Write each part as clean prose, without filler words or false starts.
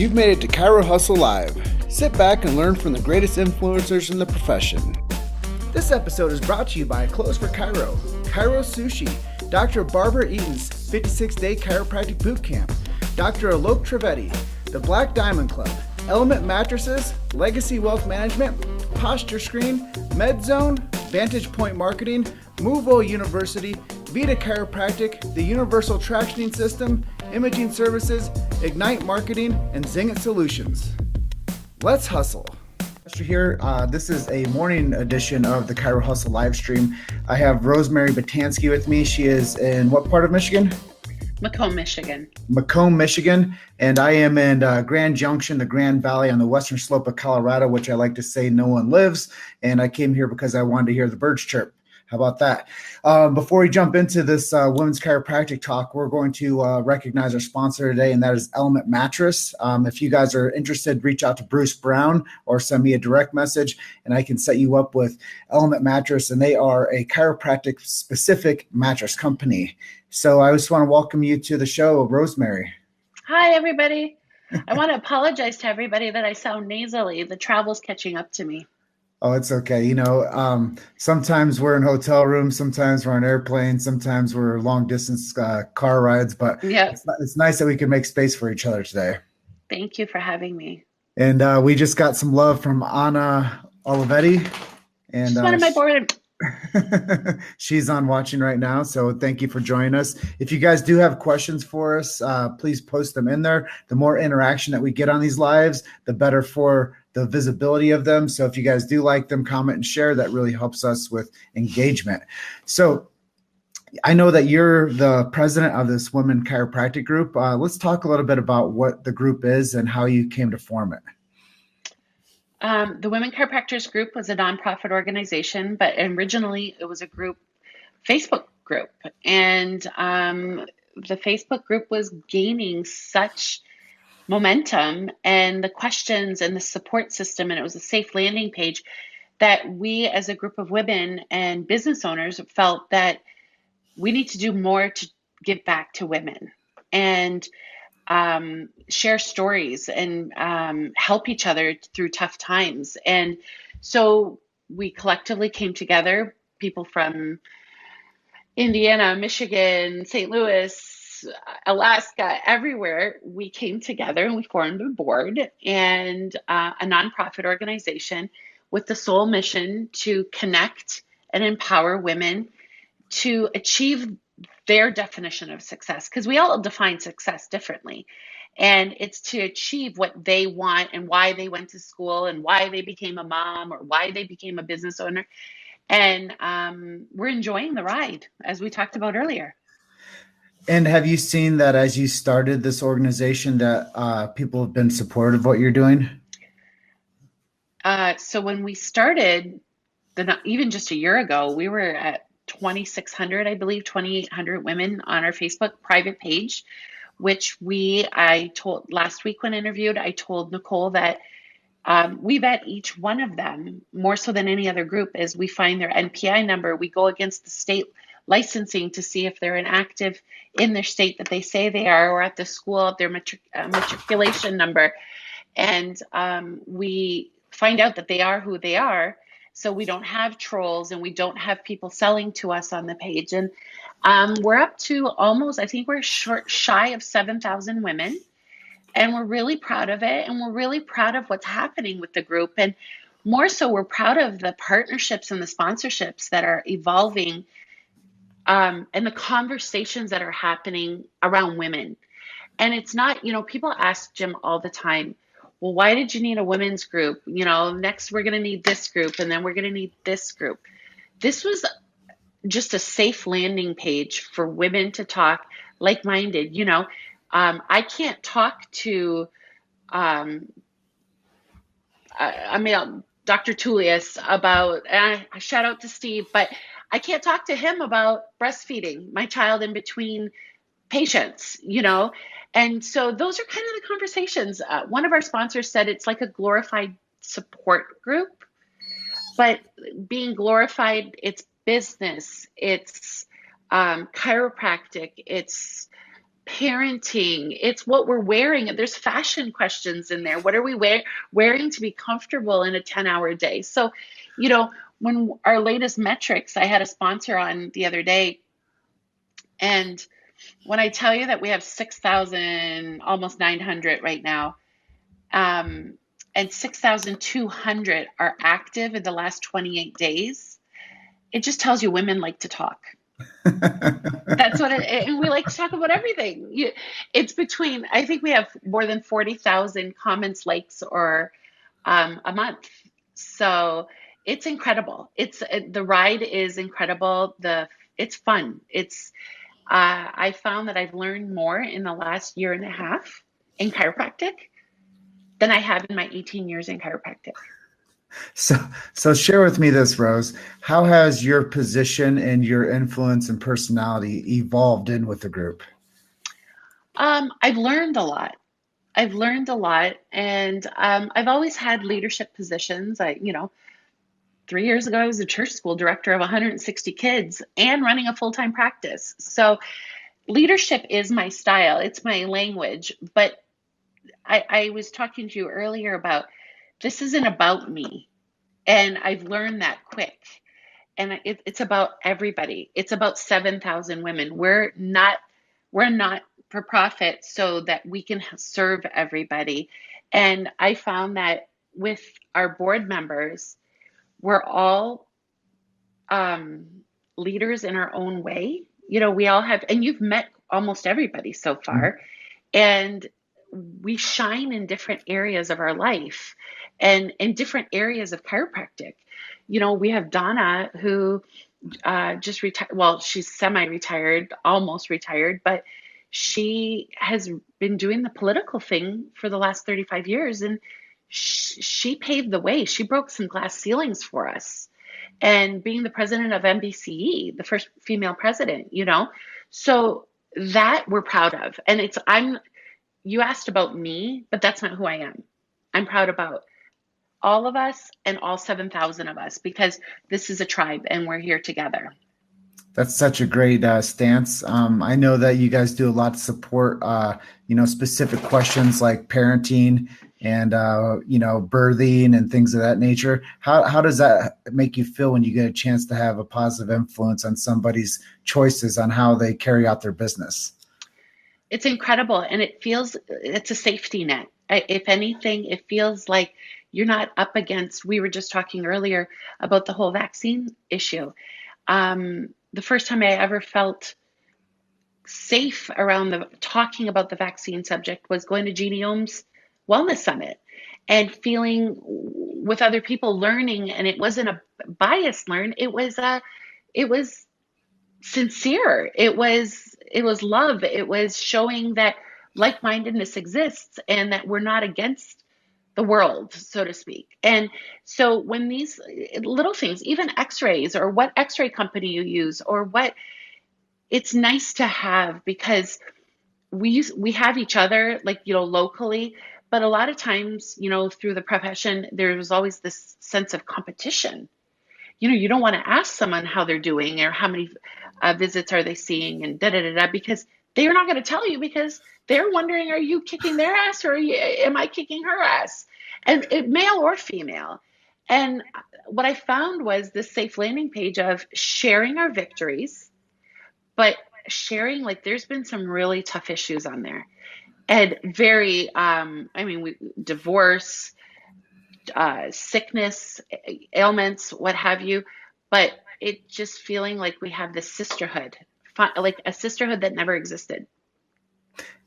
You've made it to Chiro Hustle Live. Sit back and learn from the greatest influencers in the profession. This episode is brought to you by Clothes for Chiro, Chiro Sushi, Dr. Barbara Eaton's 56-day chiropractic boot camp, Dr. Alok Trivedi, the Black Diamond Club, Element Mattresses, Legacy Wealth Management, Posture Screen, MedZone, Vantage Point Marketing, Movo University, Vita Chiropractic, the Universal Tractioning System, Imaging Services, Ignite Marketing, and Zingit Solutions. Let's hustle. Here, this is a morning edition of the Chiro Hustle live stream. I have Rosemary Batanjski with me. She is in what part of Michigan? Macomb, Michigan. Macomb, Michigan. And I am in Grand Junction, the Grand Valley on the western slope of Colorado, which I like to say no one lives. And I came here because I wanted to hear the birds chirp. How about that? Before we jump into this women's chiropractic talk, we're going to recognize our sponsor today, and that is Element Mattress. If you guys are interested, reach out to Bruce Brown or send me a direct message, and I can set you up with Element Mattress, and they are a chiropractic-specific mattress company. So I just want to welcome you to the show, Rosemary. Hi, everybody. I want to apologize to everybody that I sound nasally. The travel's catching up to me. Oh, it's okay. You know, sometimes we're in hotel rooms, sometimes we're on airplanes, sometimes we're long distance car rides, but it's nice that we can make space for each other today. Thank you for having me. And we just got some love from Anna Olivetti. And she's one of my board. She's on watching right now. So thank you for joining us. If you guys do have questions for us, please post them in there. The more interaction that we get on these lives, the better for the visibility of them. So if you guys do like them, comment and share. That really helps us with engagement. So I know that you're the president of this women chiropractic group. Let's talk a little bit about what the group is and how you came to form it. The Women Chiropractors Group was a nonprofit organization, but originally it was a Facebook group. And the Facebook group was gaining such momentum and the questions and the support system, and it was a safe landing page that we as a group of women and business owners felt that we need to do more to give back to women and share stories and help each other through tough times. And so we collectively came together, people from Indiana, Michigan, St. Louis, Alaska, everywhere. We came together and we formed a board and a nonprofit organization with the sole mission to connect and empower women to achieve their definition of success, because we all define success differently. And it's to achieve what they want and why they went to school and why they became a mom or why they became a business owner. And we're enjoying the ride, as we talked about earlier. And have you seen that as you started this organization that people have been supportive of what you're doing? So when we started, even just a year ago, we were at 2,600, I believe, 2,800 women on our Facebook private page, which I told last week when interviewed, I told Nicole that we vet each one of them more so than any other group as we find their NPI number. We go against the state licensing to see if they're inactive in their state that they say they are, or at the school, their matriculation number. And we find out that they are who they are. So we don't have trolls and we don't have people selling to us on the page. And we're up to almost, I think we're shy of 7,000 women. And we're really proud of it. And we're really proud of what's happening with the group. And more so, we're proud of the partnerships and the sponsorships that are evolving and the conversations that are happening around women. And it's not, people ask Jim all the time, well, why did you need a women's group? Next we're going to need this group and then we're going to need this group. This was just a safe landing page for women to talk like-minded. I can't talk to, Dr. Tullius about, and I shout out to Steve, but I can't talk to him about breastfeeding my child in between patients, And so those are kind of the conversations. One of our sponsors said it's like a glorified support group, but being glorified, it's business, it's chiropractic, it's parenting. It's what we're wearing. There's fashion questions in there. What are we wearing to be comfortable in a 10-hour day? So, when our latest metrics, I had a sponsor on the other day, and when I tell you that we have 6,000, almost 900 right now, and 6,200 are active in the last 28 days, it just tells you women like to talk. That's what and we like to talk about everything. It's between, I think we have more than 40,000 comments, likes, or a month. So it's incredible. The ride is incredible. It's fun. I found that I've learned more in the last year and a half in chiropractic than I have in my 18 years in chiropractic. So share with me this, Rose. How has your position and your influence and personality evolved in with the group? I've learned a lot. And I've always had leadership positions. 3 years ago, I was a church school director of 160 kids and running a full-time practice. So leadership is my style. It's my language. But I was talking to you earlier about, this isn't about me. And I've learned that quick. And it's about everybody. It's about 7,000 women. We're not for profit so that we can serve everybody. And I found that with our board members, we're all leaders in our own way. We all have, and you've met almost everybody so far. Mm-hmm. And we shine in different areas of our life and in different areas of chiropractic. We have Donna, who just retired. Well, she's semi-retired, almost retired, but she has been doing the political thing for the last 35 years. And she paved the way. She broke some glass ceilings for us. And being the president of MBCE, the first female president, so that we're proud of. And you asked about me, but that's not who I am. I'm proud about all of us and all 7,000 of us, because this is a tribe and we're here together. That's such a great stance. I know that you guys do a lot to support, specific questions like parenting and, birthing and things of that nature. How does that make you feel when you get a chance to have a positive influence on somebody's choices on how they carry out their business? It's incredible. And it's a safety net. If anything, it feels like you're not up against, we were just talking earlier about the whole vaccine issue. The first time I ever felt safe around talking about the vaccine subject was going to Jeannie Ohm's Wellness Summit and feeling with other people, learning. And it wasn't a biased learn. It was sincere. It was love. It was showing that like-mindedness exists and that we're not against the world, so to speak. And so when these little things, even x-rays or what x-ray company you use or what, it's nice to have, because we have each other, locally, but a lot of times, through the profession, there's always this sense of competition. You don't want to ask someone how they're doing or how many visits are they seeing and because they're not going to tell you, because they're wondering, are you kicking their ass or am I kicking her ass? And male or female. And what I found was this safe landing page of sharing our victories, but sharing, there's been some really tough issues on there. And very, divorce, sickness, ailments, what have you. But it just feeling like we have this sisterhood, like a sisterhood that never existed.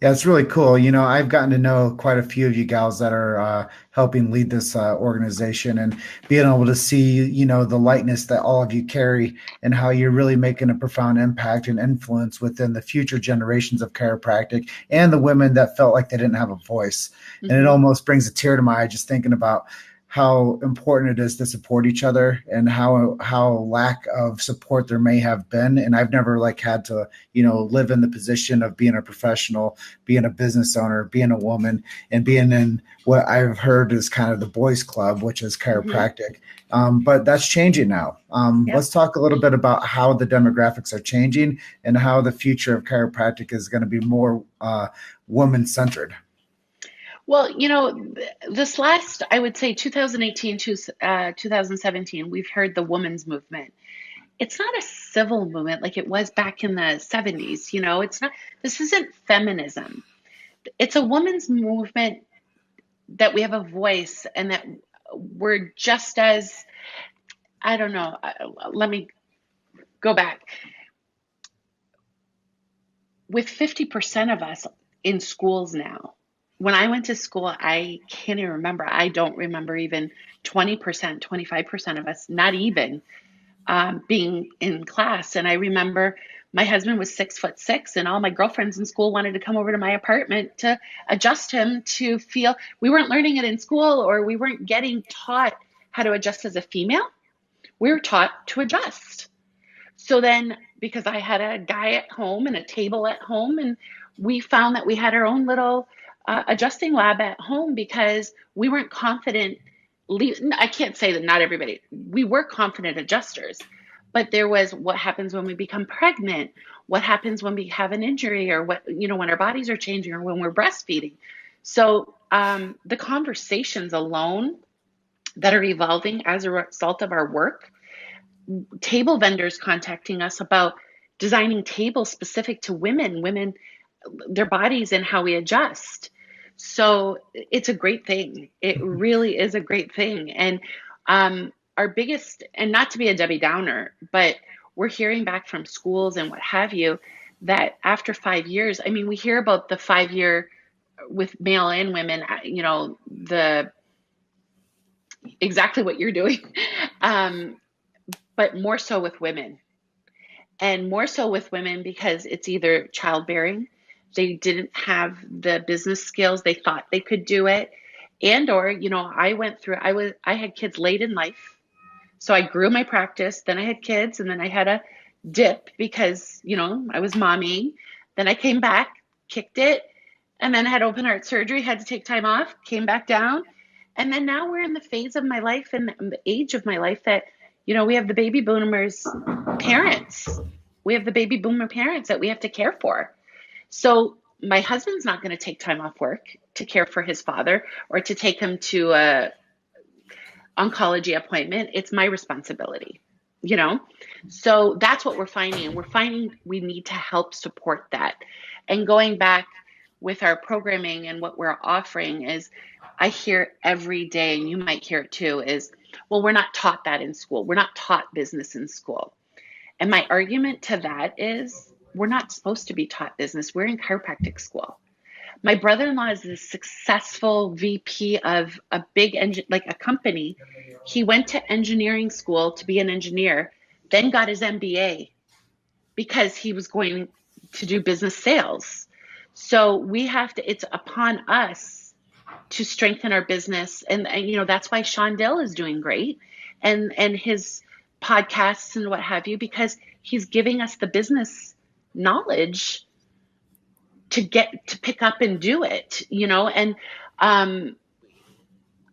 Yeah, it's really cool. I've gotten to know quite a few of you gals that are helping lead this organization, and being able to see, the lightness that all of you carry and how you're really making a profound impact and influence within the future generations of chiropractic and the women that felt like they didn't have a voice. Mm-hmm. And it almost brings a tear to my eye just thinking about how important it is to support each other, and how lack of support there may have been. And I've never like had to, live in the position of being a professional, being a business owner, being a woman, and being in what I've heard is kind of the boys club, which is chiropractic. But that's changing now. Let's talk a little bit about how the demographics are changing and how the future of chiropractic is going to be more woman-centered. Well, this last, I would say 2018 to 2017, we've heard the women's movement. It's not a civil movement like it was back in the 70s. It's not, this isn't feminism. It's a women's movement that we have a voice and that we're just as, I don't know, let me go back. With 50% of us in schools now, when I went to school, I can't even remember. I don't remember even 20%, 25% of us, not even being in class. And I remember my husband was 6'6", and all my girlfriends in school wanted to come over to my apartment to adjust him to feel we weren't learning it in school, or we weren't getting taught how to adjust as a female. We were taught to adjust. So then, because I had a guy at home and a table at home, and we found that we had our own little adjusting lab at home because we weren't confident. I can't say that not everybody, we were confident adjusters, but there was what happens when we become pregnant, what happens when we have an injury, or what, when our bodies are changing, or when we're breastfeeding. So the conversations alone that are evolving as a result of our work, table vendors contacting us about designing tables specific to women, their bodies and how we adjust. So it's a great thing. It really is a great thing. And our biggest, and not to be a Debbie Downer, but we're hearing back from schools and what have you, that after 5 years, we hear about the 5-year with male and women, exactly what you're doing, but more so with women. And more so with women because it's either childbearing, they didn't have the business skills, they thought they could do it, and or I had kids late in life, so I grew my practice, then I had kids, and then I had a dip because I was mommying, then I came back, kicked it, and then had open heart surgery, had to take time off, came back down, and then now we're in the phase of my life and the age of my life that we have the baby boomers parents. We have the baby boomer parents that we have to care for. So my husband's not going to take time off work to care for his father or to take him to a oncology appointment. It's my responsibility, So that's what we're finding. And we're finding we need to help support that. And going back with our programming and what we're offering is, I hear every day, and you might hear it too, is, well, we're not taught that in school. We're not taught business in school. And my argument to that is, we're not supposed to be taught business. We're in chiropractic school. My brother-in-law is a successful VP of a big a company. He went to engineering school to be an engineer, then got his MBA because he was going to do business sales. So it's upon us to strengthen our business. And that's why Sean Dill is doing great and his podcasts and what have you, because he's giving us the business knowledge to pick up and do it, and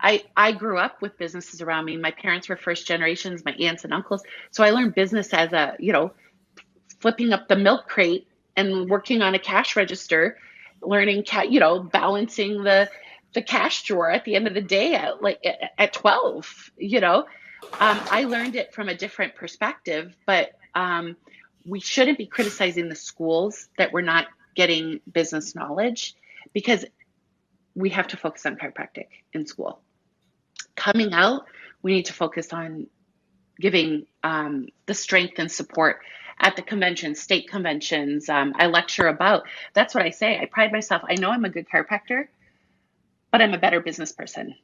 I grew up with businesses around me. My parents were first generations, my aunts and uncles. So I learned business as flipping up the milk crate and working on a cash register, learning, balancing the cash drawer at the end of the day at 12, I learned it from a different perspective, but we shouldn't be criticizing the schools that we're not getting business knowledge, because we have to focus on chiropractic in school. Coming out, we need to focus on giving the strength and support at the conventions, state conventions. I lecture about, that's what I say. I pride myself. I know I'm a good chiropractor, but I'm a better business person.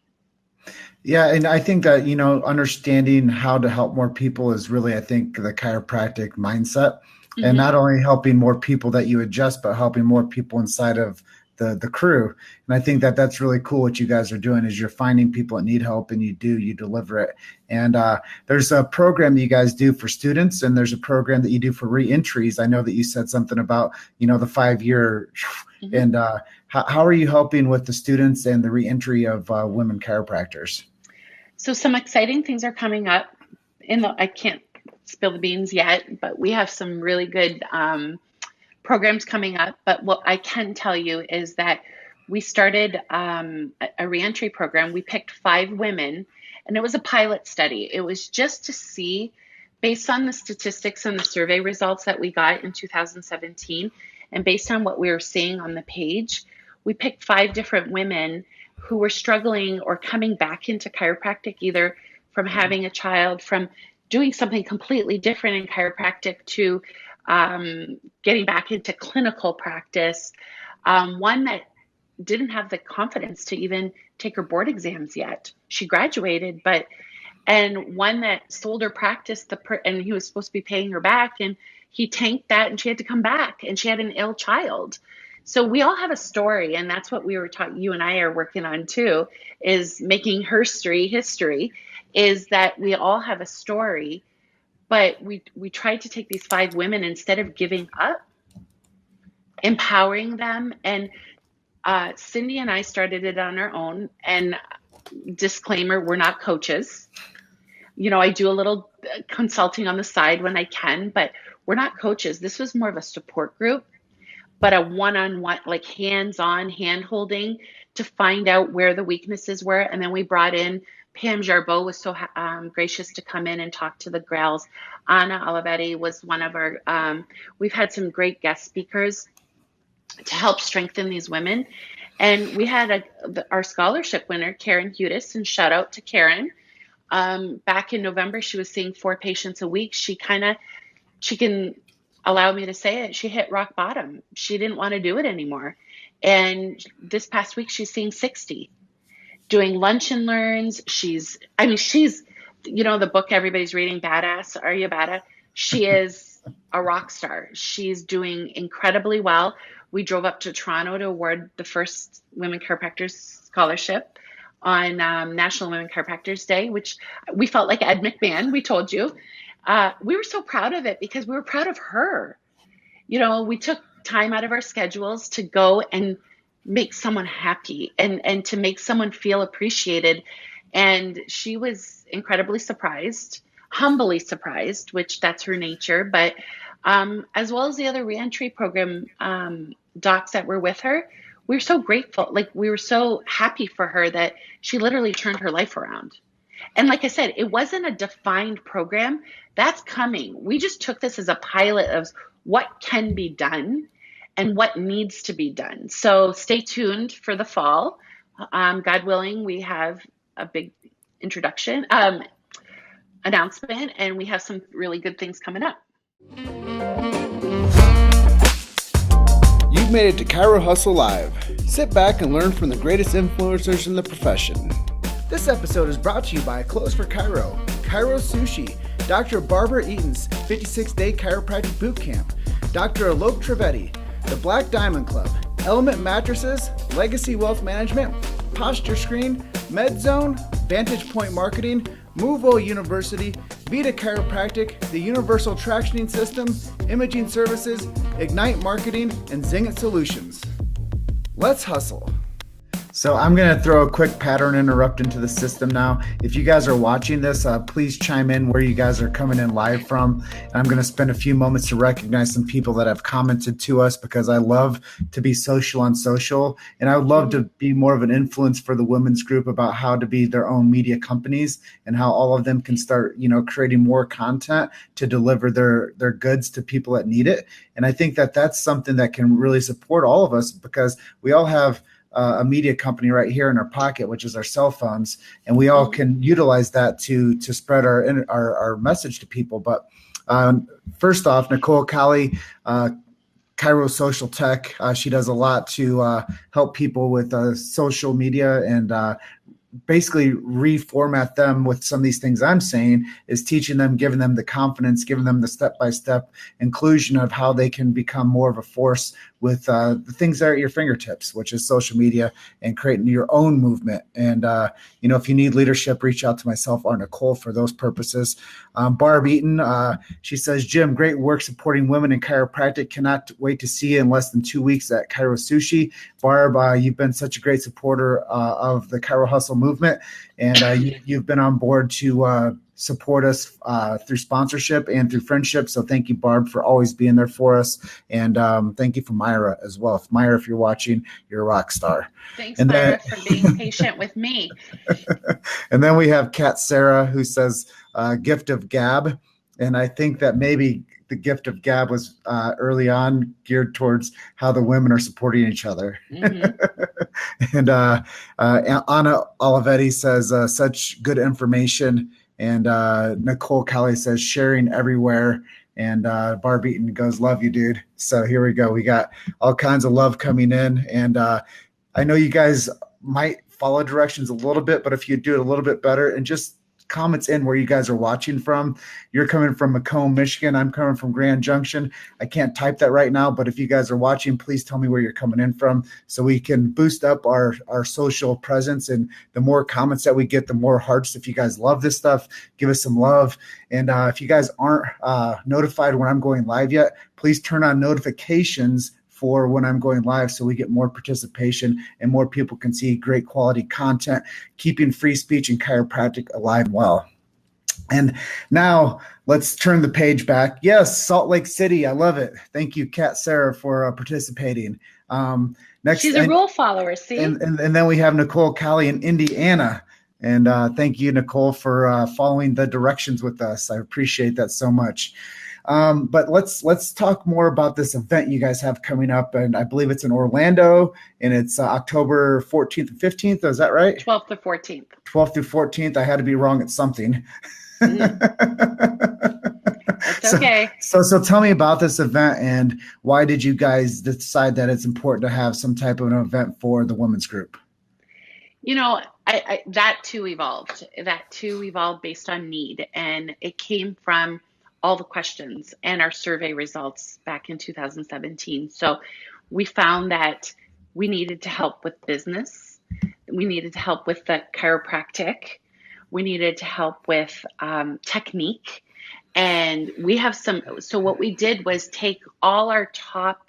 Yeah. And I think that, understanding how to help more people is really, I think, the chiropractic mindset. Mm-hmm. And not only helping more people that you adjust, but helping more people inside of the crew. And I think that that's really cool. What you guys are doing is you're finding people that need help, and you deliver it. And there's a program that you guys do for students, and there's a program that you do for reentries. I know that you said something about, the 5-year. Mm-hmm. And how are you helping with the students and the reentry of women chiropractors? So some exciting things are coming up. I can't spill the beans yet, but we have some really good programs coming up. But what I can tell you is that we started a reentry program. We picked 5 women, and it was a pilot study. It was just to see, based on the statistics and the survey results that we got in 2017, and based on what we were seeing on the page, we picked 5 different women who were struggling or coming back into chiropractic, either from having a child, from doing something completely different in chiropractic, to getting back into clinical practice. One that didn't have the confidence to even take her board exams yet. She graduated, and one that sold her practice, and he was supposed to be paying her back, and he tanked that, and she had to come back, and she had an ill child. So we all have a story, and that's what we were taught. You and I are working on too, is making history, is that we all have a story, but we tried to take these 5 women, instead of giving up, empowering them. And Cindy and I started it on our own, and disclaimer, we're not coaches. I do a little consulting on the side when I can, but we're not coaches. This was more of a support group, but a one-on-one, like hands-on hand-holding to find out where the weaknesses were. And then we brought in Pam Jarbeau, was so gracious to come in and talk to the girls. Anna Olivetti was one of our, we've had some great guest speakers to help strengthen these women. And we had our scholarship winner, Karen Hudis, and shout out to Karen. Back in November, she was seeing 4 patients a week. She can allow me to say it, she hit rock bottom. She didn't want to do it anymore. And this past week, she's seeing 60, doing lunch and learns. She's the book everybody's reading, Badass, Are You Badass? She is a rock star. She's doing incredibly well. We drove up to Toronto to award the first Women Chiropractors Scholarship on National Women Chiropractors Day, which we felt like Ed McMahon, we told you. We were so proud of it because we were proud of her. We took time out of our schedules to go and make someone happy and to make someone feel appreciated. And she was incredibly surprised, humbly surprised, which that's her nature. But as well as the other reentry program docs that were with her, we were so grateful. Like, we were so happy for her that she literally turned her life around. And like I said, it wasn't a defined program. That's coming. We just took this as a pilot of what can be done and what needs to be done. So stay tuned for the fall. God willing, we have a big introduction announcement, and we have some really good things coming up. You've made it to Chiro Hustle Live. Sit back and learn from the greatest influencers in the profession. This episode is brought to you by Clothes for Chiro, Chiro Sushi, Dr. Barbara Eaton's 56-day chiropractic boot camp, Dr. Alok Trivedi, the Black Diamond Club, Element Mattresses, Legacy Wealth Management, Posture Screen, MedZone, Vantage Point Marketing, Movo University, Vita Chiropractic, the Universal Tractioning System, Imaging Services, Ignite Marketing, and Zingit Solutions. Let's hustle. So I'm going to throw a quick pattern interrupt into the system now. If you guys are watching this, please chime in where you guys are coming in live from. And I'm going to spend a few moments to recognize some people that have commented to us, because I love to be social on social. And I would love to be more of an influence for the women's group about how to be their own media companies and how all of them can start, creating more content to deliver their goods to people that need it. And I think that that's something that can really support all of us, because we all have a media company right here in our pocket, which is our cell phones, and we all can utilize that to spread our message to people. But first off, Nicole Callie, Chiro Social Tech, she does a lot to help people with social media and basically reformat them with some of these things I'm saying, is teaching them, giving them the confidence, giving them the step-by-step inclusion of how they can become more of a force with the things that are at your fingertips, which is social media and creating your own movement. And, if you need leadership, reach out to myself or Nicole for those purposes. Barb Eaton, she says, Jim, great work supporting women in chiropractic. Cannot wait to see you in less than 2 weeks at Chiro Sushi. Barb, you've been such a great supporter of the Chiro Hustle movement, and you've been on board to support us through sponsorship and through friendship. So thank you, Barb, for always being there for us. And thank you for Myra as well. Myra, if you're watching, you're a rock star. Thanks, Myra, for being patient with me. And then we have Kat Sarah, who says, gift of gab. And I think that maybe the gift of gab was early on geared towards how the women are supporting each other. Mm-hmm. And Anna Olivetti says, such good information. And Nicole Kelly says, sharing everywhere. And Barb Eaton goes, love you, dude. So here we go. We got all kinds of love coming in. And I know you guys might follow directions a little bit, but if you do it a little bit better and just comments in where you guys are watching from. You're coming from Macomb, Michigan. I'm coming from Grand Junction. I can't type that right now, but if you guys are watching, please tell me where you're coming in from so we can boost up our social presence. And the more comments that we get, the more hearts. If you guys love this stuff, give us some love. And if you guys aren't notified when I'm going live yet, please turn on notifications for when I'm going live so we get more participation and more people can see great quality content, keeping free speech and chiropractic alive and well. And now let's turn the page back. Yes, Salt Lake City. I love it. Thank you, Kat Sarah, for participating. Next, she's a rule follower, see? And then we have Nicole Callie in Indiana. And thank you, Nicole, for following the directions with us. I appreciate that so much. But let's talk more about this event you guys have coming up, and I believe it's in Orlando, and it's October 14th and 15th. Is that right? 12th to 14th. 12th through 14th. I had to be wrong at something. That's okay. So tell me about this event, and why did you guys decide that it's important to have some type of an event for the women's group? I that too evolved. That too evolved based on need, and it came from all the questions and our survey results back in 2017. So we found that we needed to help with business. We needed to help with the chiropractic. We needed to help with technique. And we have so what we did was take all our top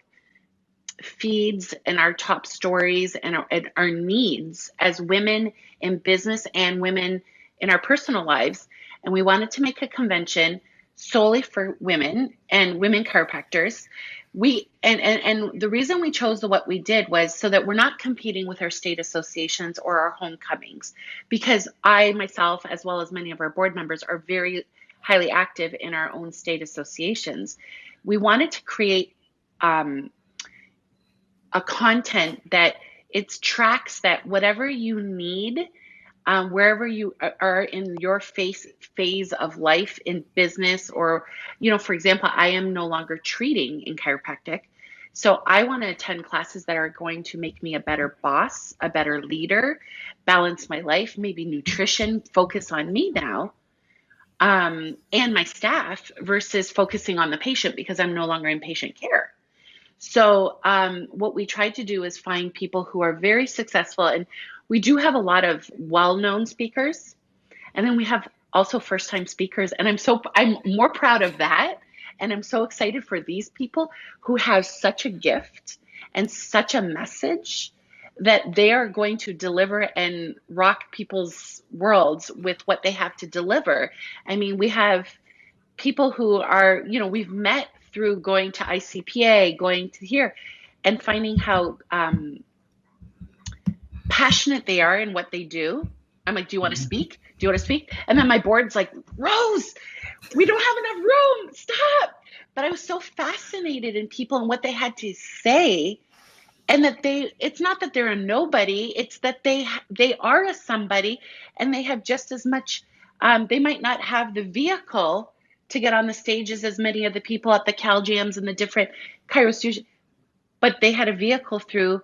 feeds and our top stories and our needs as women in business and women in our personal lives. And we wanted to make a convention solely for women and women chiropractors. And the reason we chose what we did was so that we're not competing with our state associations or our homecomings, because I myself, as well as many of our board members, are very highly active in our own state associations. We wanted to create a content that it's tracks that whatever you need, wherever you are in your phase of life in business, or, for example, I am no longer treating in chiropractic. So I want to attend classes that are going to make me a better boss, a better leader, balance my life, maybe nutrition, focus on me now, and my staff versus focusing on the patient because I'm no longer in patient care. So what we tried to do is find people who are very successful, and we do have a lot of well-known speakers, and then we have also first-time speakers, and I'm more proud of that, and I'm so excited for these people who have such a gift and such a message that they are going to deliver and rock people's worlds with what they have to deliver. I mean, we have people who are, we've met through going to ICPA, going to here, and finding how passionate they are in what they do. I'm like, do you want to speak? Do you want to speak? And then my board's like, Rose, we don't have enough room. Stop. But I was so fascinated in people and what they had to say, and that it's not that they're a nobody. It's that they are a somebody, and they have just as much, they might not have the vehicle to get on the stages as many of the people at the Cal Jams and the different Chiro studios, but they had a vehicle through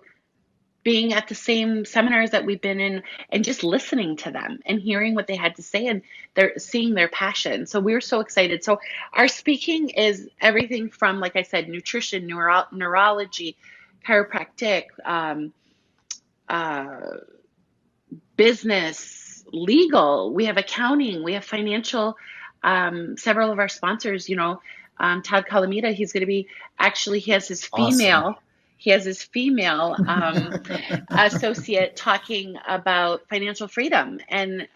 being at the same seminars that we've been in and just listening to them and hearing what they had to say, and they're seeing their passion. So we're so excited. So our speaking is everything from, like I said, nutrition, neurology, chiropractic, business, legal, we have accounting, we have financial, several of our sponsors, Todd Calamita, he's going to be, actually, Awesome. he has his female associate talking about financial freedom. And,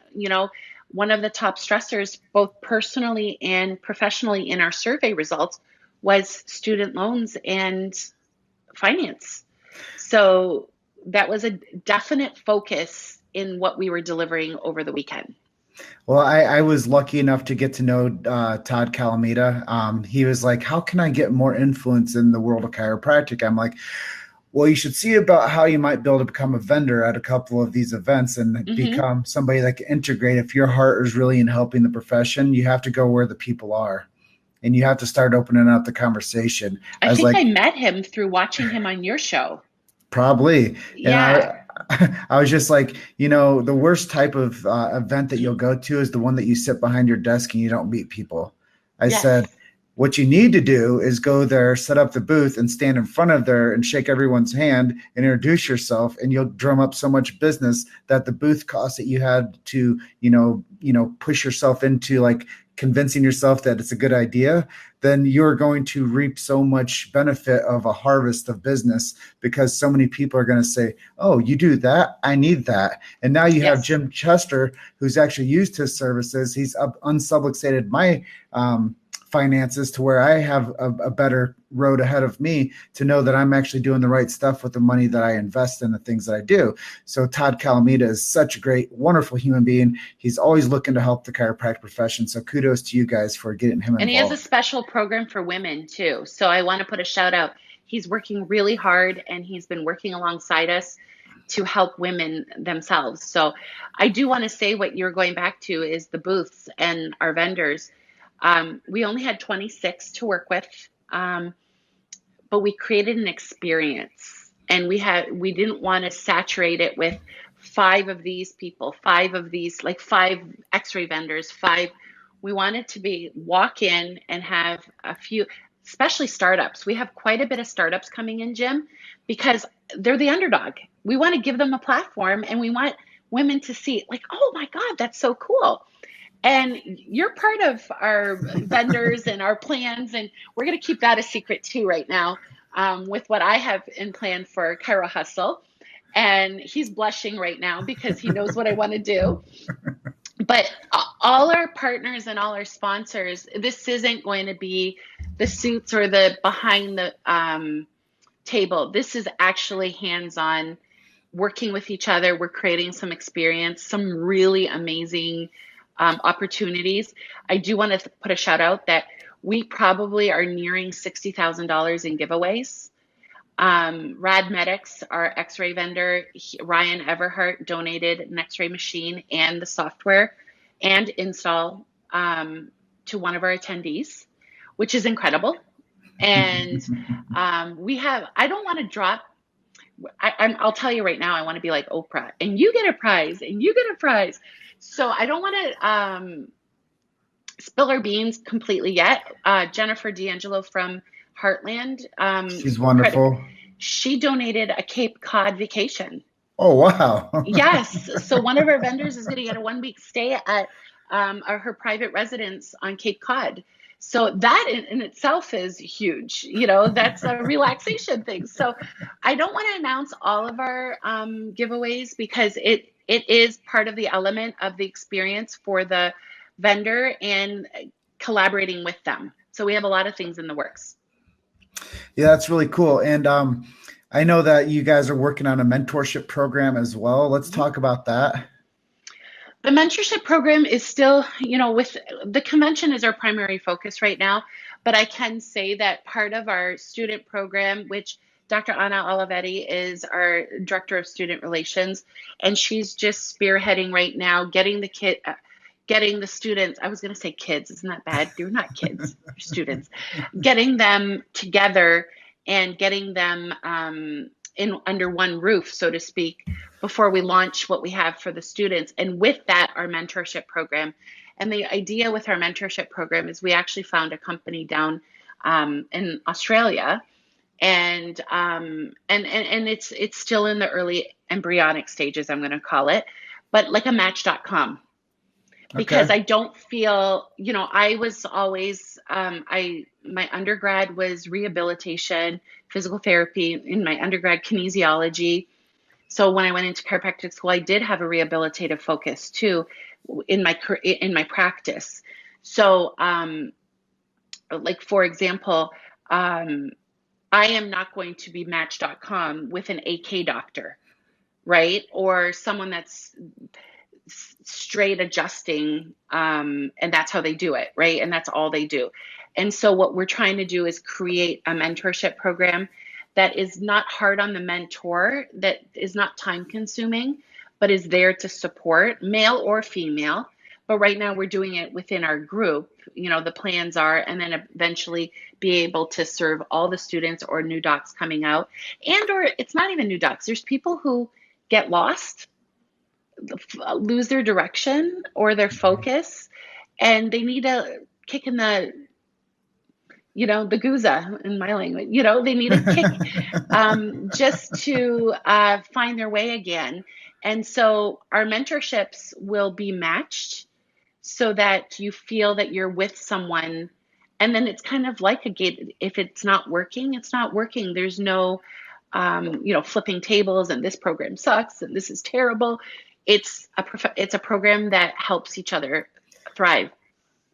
one of the top stressors, both personally and professionally in our survey results, was student loans and finance. So that was a definite focus in what we were delivering over the weekend. Well, I was lucky enough to get to know Todd Calamita. He was like, how can I get more influence in the world of chiropractic? I'm like, well, you should see about how you might be able to become a vendor at a couple of these events and become somebody that can integrate. If your heart is really in helping the profession, you have to go where the people are. And you have to start opening up the conversation. I think I met him through watching him on your show. Probably. Yeah. And I was just like, the worst type of event that you'll go to is the one that you sit behind your desk and you don't meet people. I said, what you need to do is go there, set up the booth and stand in front of there and shake everyone's hand and introduce yourself, and you'll drum up so much business that the booth cost that you had to, push yourself into like convincing yourself that it's a good idea, then you're going to reap so much benefit of a harvest of business, because so many people are going to say, oh, you do that? I need that. And now you have Jim Chester, who's actually used his services. He's unsubluxated my finances to where I have a better road ahead of me to know that I'm actually doing the right stuff with the money that I invest in the things that I do. So Todd Calamita is such a great, wonderful human being. He's always looking to help the chiropractic profession. So kudos to you guys for getting him involved. And he has a special program for women too. So I want to put a shout out. He's working really hard, and he's been working alongside us to help women themselves. So I do want to say what you're going back to is the booths and our vendors. We only had 26 to work with, but we created an experience, and we didn't want to saturate it with 5 of these people, 5 of these, like 5 x-ray vendors, 5. We wanted to walk in and have a few, especially startups. We have quite a bit of startups coming in, Jim, because they're the underdog. We want to give them a platform, and we want women to see like, oh my God, that's so cool. And you're part of our vendors and our plans, and we're going to keep that a secret too right now, with what I have in plan for Chiro Hustle. And he's blushing right now because he knows what I want to do. But all our partners and all our sponsors, this isn't going to be the suits or the behind the table. This is actually hands-on, working with each other. We're creating some experience, some really amazing opportunities. I do want to put a shout out that we probably are nearing $60,000 in giveaways. Rad Medics, our x-ray vendor, Ryan Everhart, donated an x-ray machine and the software and install to one of our attendees, which is incredible. And I don't want to drop, I'll tell you right now, I want to be like Oprah, and you get a prize, and you get a prize. So I don't want to spill our beans completely yet. Jennifer D'Angelo from Heartland. She's wonderful. She donated a Cape Cod vacation. Oh, wow. Yes. So one of our vendors is going to get a 1-week stay at her private residence on Cape Cod. So that in itself is huge. That's a relaxation thing. So I don't want to announce all of our giveaways, because it is part of the element of the experience for the vendor and collaborating with them. So we have a lot of things in the works. Yeah, that's really cool. And I know that you guys are working on a mentorship program as well. Let's talk about that. The mentorship program is still, with the convention is our primary focus right now, but I can say that part of our student program, which Dr. Anna Olivetti is our Director of Student Relations, and she's just spearheading right now, getting the students, I was going to say kids, isn't that bad? They're not kids, they're students. Getting them together and getting them in under one roof, so to speak, before we launch what we have for the students. And with that, our mentorship program. And the idea with our mentorship program is we actually found a company down in Australia And it's still in the early embryonic stages, I'm going to call it, but like a Match.com, because Okay. I don't feel, I was always, my undergrad was rehabilitation, physical therapy, in my undergrad kinesiology. So when I went into chiropractic school, I did have a rehabilitative focus too in my practice. So, like for example, um, I am not going to be Match.com with an AK doctor, right? Or someone that's straight adjusting, and that's how they do it, right? And that's all they do. And so what we're trying to do is create a mentorship program that is not hard on the mentor, that is not time consuming, but is there to support male or female. But right now we're doing it within our group. The plans are, and then eventually be able to serve all the students or new docs coming out. And or it's not even new docs. There's people who get lost, lose their direction or their focus, and they need a kick in the guza in my language. They need a kick, just to find their way again. And so our mentorships will be matched so that you feel that you're with someone. And then it's kind of like a gate. If it's not working, it's not working. There's no, flipping tables and this program sucks and this is terrible. It's a program that helps each other thrive.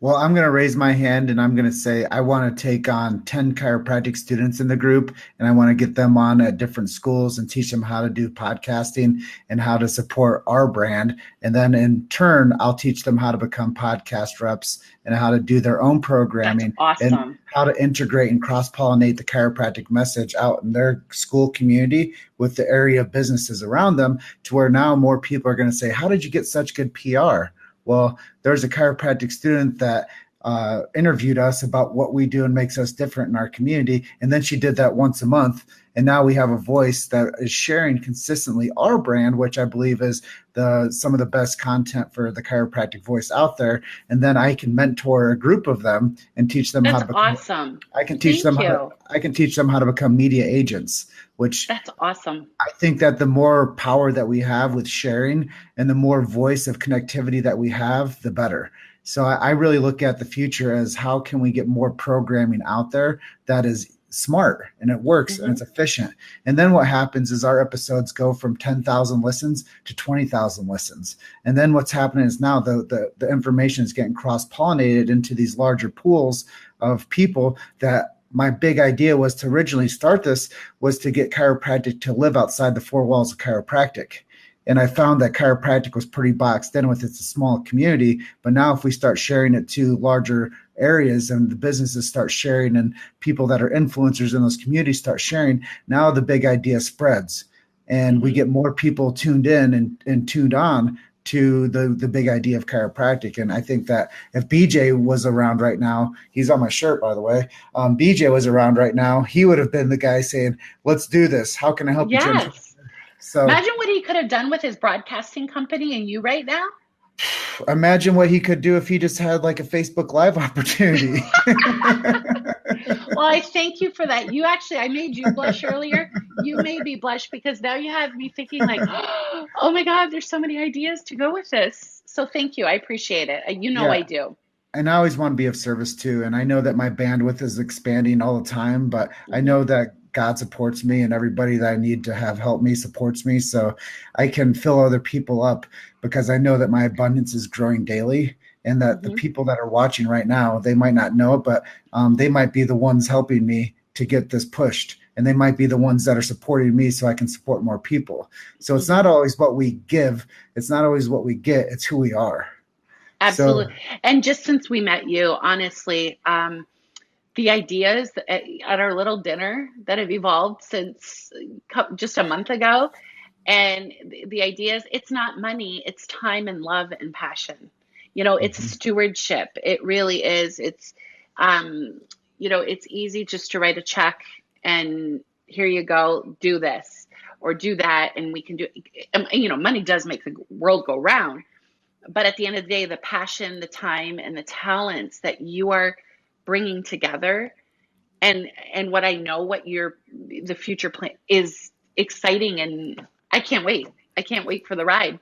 Well, I'm going to raise my hand and I'm going to say I want to take on 10 chiropractic students in the group and I want to get them on at different schools and teach them how to do podcasting and how to support our brand. And then in turn, I'll teach them how to become podcast reps and how to do their own That's programming and awesome. how to integrate and cross-pollinate the chiropractic message out in their school community with the area of businesses around them to where now more people are going to say, how did you get such good PR? Well, there's a chiropractic student that interviewed us about what we do and makes us different in our community. And then she did that once a month. And now we have a voice that is sharing consistently our brand, which I believe is some of the best content for the chiropractic voice out there. And then I can mentor a group of them and teach them how That's to become, awesome. I can teach them Thank you. I can teach them how to become media agents, which That's awesome. I think that the more power that we have with sharing and the more voice of connectivity that we have, the better. So I really look at the future as how can we get more programming out there that is smart and it works and Hmm. it's efficient. And then what happens is our episodes go from 10,000 listens to 20,000 listens. And then what's happening is now the information is getting cross-pollinated into these larger pools of people that my big idea was to originally start this was to get chiropractic to live outside the four walls of chiropractic. And I found that chiropractic was pretty boxed in with it's a small community. But now if we start sharing it to larger areas and the businesses start sharing and people that are influencers in those communities start sharing, now the big idea spreads and we get more people tuned in and tuned on to the big idea of chiropractic. And I think that if BJ was around right now, he's on my shirt, by the way. BJ was around right now, he would have been the guy saying, let's do this. How can I help you, Jim? Yes. So Imagine what he could have done with his broadcasting company and you right now. imagine what he could do if he just had like a Facebook Live opportunity. Well, I thank you for that. I made you blush earlier. You made me blush because now you have me thinking like, oh my God, there's so many ideas to go with this. So thank you. I appreciate it. I Yeah. do. And I always want to be of service too. And I know that my bandwidth is expanding all the time, but I Hmm. know that God supports me and everybody that I need to have help me supports me. So I can fill other people up because I know that my abundance is growing daily and that the Hmm. people that are watching right now, they might not know it, but they might be the ones helping me to get this pushed. And they might be the ones that are supporting me so I can support more people. So it's Hmm. not always what we give. It's not always what we get. It's who we are. So Absolutely. And just since we met you, honestly, the ideas at our little dinner that have evolved since just a month ago, and the ideas, it's not money, it's time and love and passion. It's mhm. stewardship. It really is. Um, it's easy just to write a check and here you go, do this or do that, and we can do. Money does make the world go round, but at the end of the day, the passion, the time, and the talents that you are bringing together and what I know, the future plan is exciting, and I can't wait. I can't wait for the ride.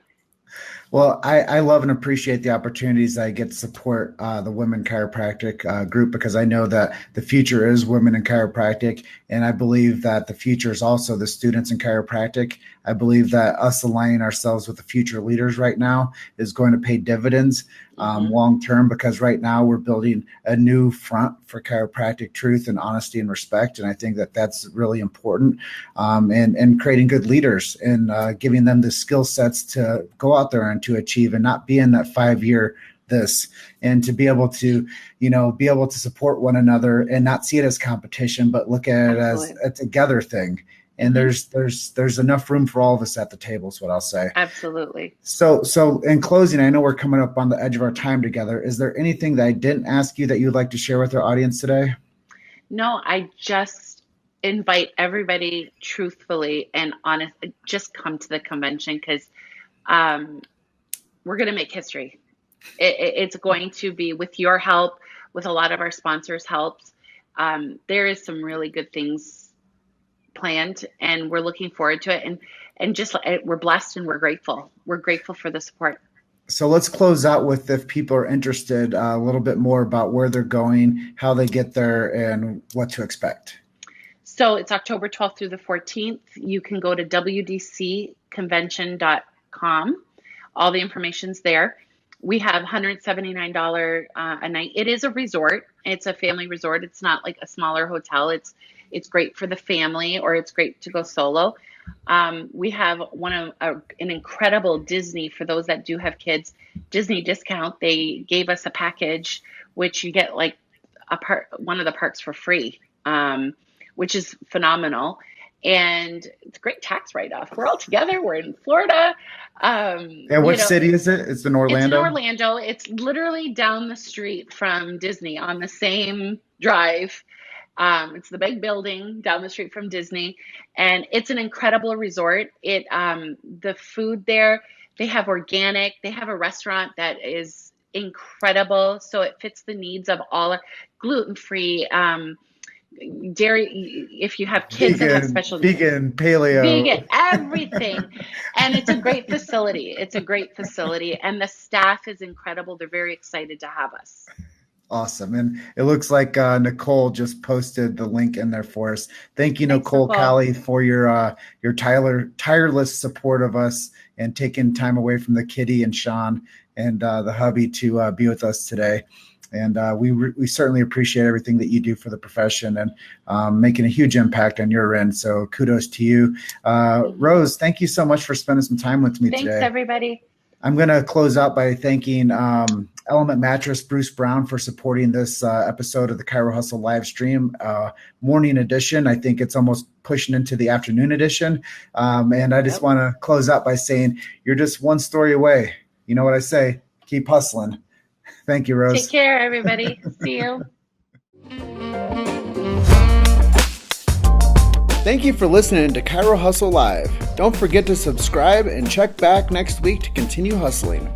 Well, I love and appreciate the opportunities I get to support the Women Chiropractic group, because I know that the future is women in chiropractic, and I believe that the future is also the students in chiropractic. I believe that us aligning ourselves with the future leaders right now is going to pay dividends long term, because right now we're building a new front for chiropractic truth and honesty and respect, and I think that that's really important, and creating good leaders and giving them the skill sets to go out there and to achieve, and not be in that 5-year this, and to be able to support one another and not see it as competition, but look at it as a together thing. And there's enough room for all of us at the table, is what I'll say. Absolutely. So in closing, I know we're coming up on the edge of our time together. Is there anything that I didn't ask you that you'd like to share with our audience today? No, I just invite everybody truthfully and honest, just come to the convention, because we're going to make history. It's going to be with your help, with a lot of our sponsors' helps. There is some really good things planned, and we're looking forward to it. And just we're blessed and we're grateful. We're grateful for the support. So let's close out with, if people are interested, a little bit more about where they're going, how they get there, and what to expect. So it's October 12th through the 14th. You can go to wdcconvention.com. All the information's there. We have $179 a night. It is a resort. It's a family resort. It's not like a smaller hotel. It's great for the family, or it's great to go solo. We have an incredible Disney, for those that do have kids, Disney discount. They gave us a package, which you get like one of the parks for free, which is phenomenal. And it's a great tax write-off. We're all together. We're in Florida. And which city is it? It's in Orlando? It's in Orlando. It's literally down the street from Disney on the same drive. It's the big building down the street from Disney. And it's an incredible resort. The food there, they have organic. They have a restaurant that is incredible. So it fits the needs of all, gluten-free, dairy, if you have kids that have special needs. Vegan, paleo, everything. And it's a great facility. And the staff is incredible. They're very excited to have us. Awesome. And it looks like Nicole just posted the link in there for us. Thank you, Nicole Callie, for your tireless support of us and taking time away from the kitty and Sean and the hubby to be with us today. And we certainly appreciate everything that you do for the profession, and making a huge impact on your end. So kudos to you. Rose, thank you so much for spending some time with me today. Thanks, everybody. I'm going to close out by thanking Element Mattress, Bruce Brown, for supporting this episode of the Chiro Hustle live stream, morning edition. I think it's almost pushing into the afternoon edition. And I just want to close out by saying you're just one story away. You know what I say? Keep hustling. Thank you, Rose. Take care, everybody. See you. Thank you for listening to Chiro Hustle Live. Don't forget to subscribe and check back next week to continue hustling.